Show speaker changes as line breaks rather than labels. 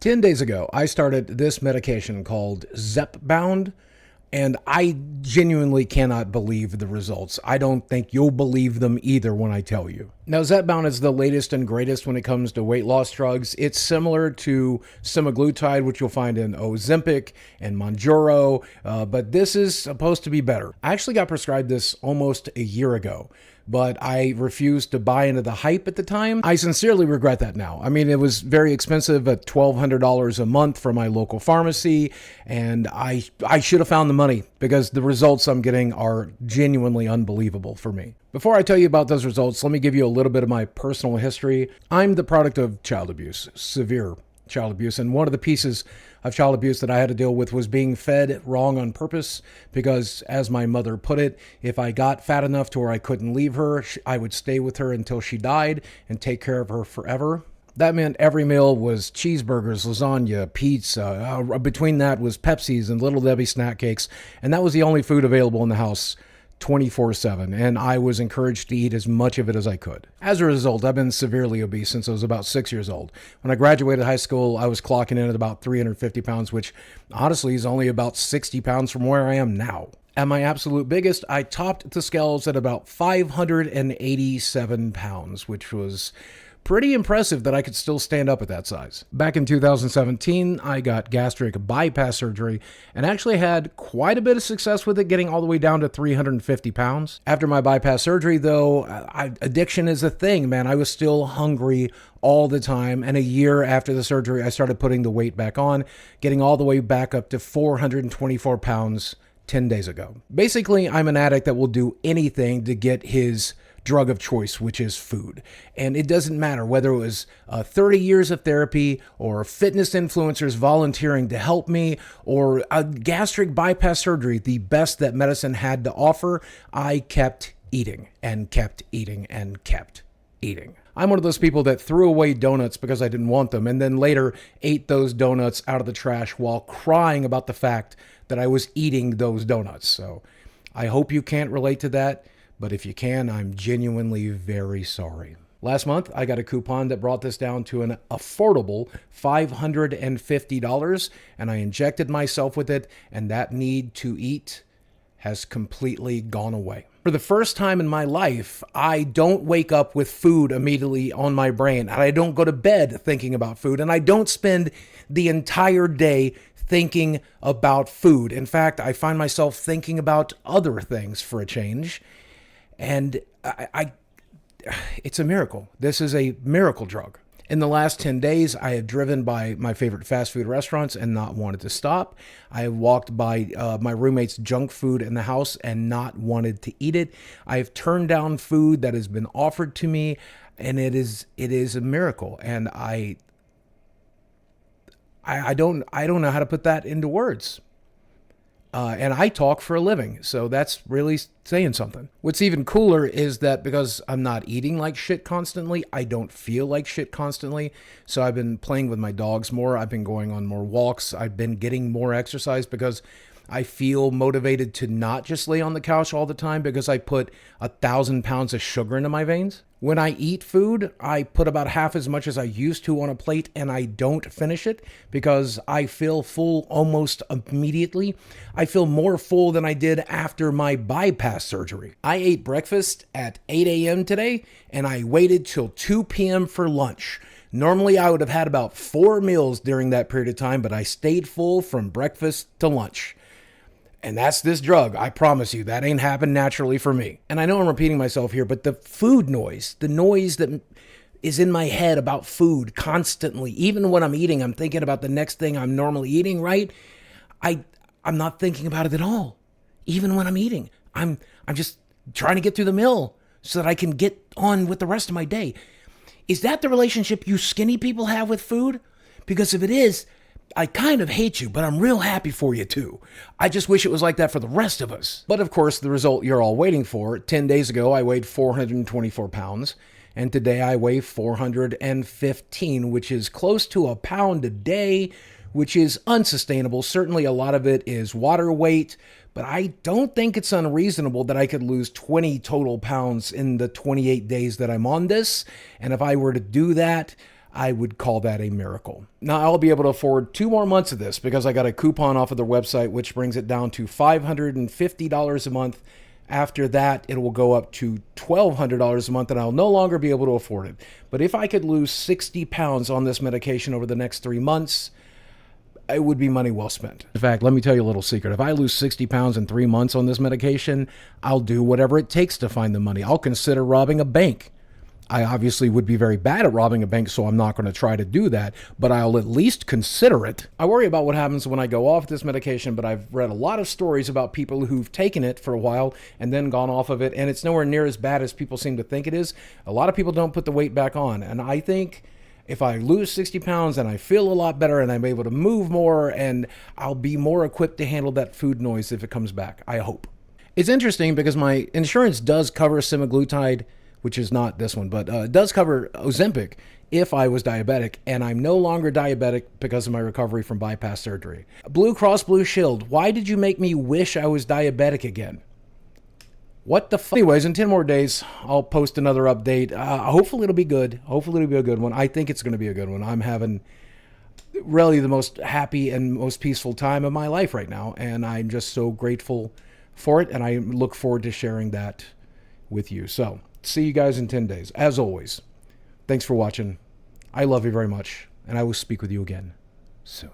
10 days ago, I started this medication called Zepbound, and I genuinely cannot believe the results. I don't think you'll believe them either when I tell you. Now, Zepbound is the latest and greatest when it comes to weight loss drugs. It's similar to semaglutide, which you'll find in Ozempic and Mounjaro, but this is supposed to be better. I actually got prescribed this almost a year ago, but I refused to buy into the hype at the time. I sincerely regret that now. I mean, it was very expensive at $1,200 a month from my local pharmacy, and I should have found the money because the results I'm getting are genuinely unbelievable for me. Before I tell you about those results, let me give you a little bit of my personal history. I'm the product of child abuse, severe child abuse, and one of the pieces of child abuse that I had to deal with was being fed wrong on purpose because, as my mother put it, if I got fat enough to where I couldn't leave her, I would stay with her until she died and take care of her forever. That meant every meal was cheeseburgers, lasagna, pizza. Between that was Pepsis and Little Debbie snack cakes, and that was the only food available in the house 24/7, and I was encouraged to eat as much of it as I could. As a result, I've been severely obese since I was about 6 years old. When I graduated high school, I was clocking in at about 350 pounds, which honestly is only about 60 pounds from where I am now. At my absolute biggest, I topped the scales at about 587 pounds, which was pretty impressive that I could still stand up at that size. Back in 2017, I got gastric bypass surgery and actually had quite a bit of success with it, getting all the way down to 350 pounds. After my bypass surgery, though, addiction is a thing, man. I was still hungry all the time. And a year after the surgery, I started putting the weight back on, getting all the way back up to 424 pounds 10 days ago. Basically, I'm an addict that will do anything to get his drug of choice, which is food. And it doesn't matter whether it was 30 years of therapy or fitness influencers volunteering to help me or a gastric bypass surgery, the best that medicine had to offer. I kept eating and kept eating and kept eating. I'm one of those people that threw away donuts because I didn't want them and then later ate those donuts out of the trash while crying about the fact that I was eating those donuts. So I hope you can't relate to that. But if you can, I'm genuinely very sorry. Last month, I got a coupon that brought this down to an affordable $550, and I injected myself with it, and that need to eat has completely gone away. For the first time in my life, I don't wake up with food immediately on my brain, and I don't go to bed thinking about food, and I don't spend the entire day thinking about food. In fact, I find myself thinking about other things for a change. And it's a miracle. This is a miracle drug. In the last 10 days, I have driven by my favorite fast food restaurants and not wanted to stop. I have walked by my roommate's junk food in the house and not wanted to eat it. I have turned down food that has been offered to me, and it is a miracle. And I don't know how to put that into words. And I talk for a living, so that's really saying something. What's even cooler is that because I'm not eating like shit constantly, I don't feel like shit constantly. So I've been playing with my dogs more. I've been going on more walks. I've been getting more exercise because I feel motivated to not just lay on the couch all the time because I put 1,000 pounds of sugar into my veins. When I eat food, I put about half as much as I used to on a plate, and I don't finish it because I feel full almost immediately. I feel more full than I did after my bypass surgery. I ate breakfast at 8 a.m. today, and I waited till 2 p.m. for lunch. Normally, I would have had about 4 meals during that period of time, but I stayed full from breakfast to lunch. And that's this drug. I promise you, that ain't happened naturally for me. And I know I'm repeating myself here, but the food noise, the noise that is in my head about food constantly, even when I'm eating, I'm thinking about the next thing I'm normally eating, right? I'm not thinking about it at all. Even when I'm eating, I'm just trying to get through the meal so that I can get on with the rest of my day. Is that the relationship you skinny people have with food? Because if it is, I kind of hate you, but I'm real happy for you too. I just wish it was like that for the rest of us. But of course, the result you're all waiting for. 10 days ago, I weighed 424 pounds, and today I weigh 415, which is close to a pound a day, which is unsustainable. Certainly a lot of it is water weight, but I don't think it's unreasonable that I could lose 20 total pounds in the 28 days that I'm on this. And if I were to do that, I would call that a miracle. Now, I'll be able to afford 2 more months of this because I got a coupon off of their website, which brings it down to $550 a month. After that, it will go up to $1,200 a month, and I'll no longer be able to afford it. But if I could lose 60 pounds on this medication over the next 3 months, it would be money well spent. In fact, let me tell you a little secret. If I lose 60 pounds in 3 months on this medication, I'll do whatever it takes to find the money. I'll consider robbing a bank. I obviously would be very bad at robbing a bank, so I'm not going to try to do that, but I'll at least consider it. I worry about what happens when I go off this medication, but I've read a lot of stories about people who've taken it for a while and then gone off of it, and it's nowhere near as bad as people seem to think it is. A lot of people don't put the weight back on, and I think if I lose 60 pounds and I feel a lot better and I'm able to move more, and I'll be more equipped to handle that food noise if it comes back, I hope. It's interesting because my insurance does cover semaglutide, which is not this one, but it does cover Ozempic if I was diabetic, and I'm no longer diabetic because of my recovery from bypass surgery. Blue Cross Blue Shield, why did you make me wish I was diabetic again? What the fuck? Anyways, in 10 more days, I'll post another update. Hopefully it'll be good. Hopefully it'll be a good one. I think it's going to be a good one. I'm having really the most happy and most peaceful time of my life right now, and I'm just so grateful for it, and I look forward to sharing that with you. So, see you guys in 10 days. As always, thanks for watching. I love you very much, and I will speak with you again soon.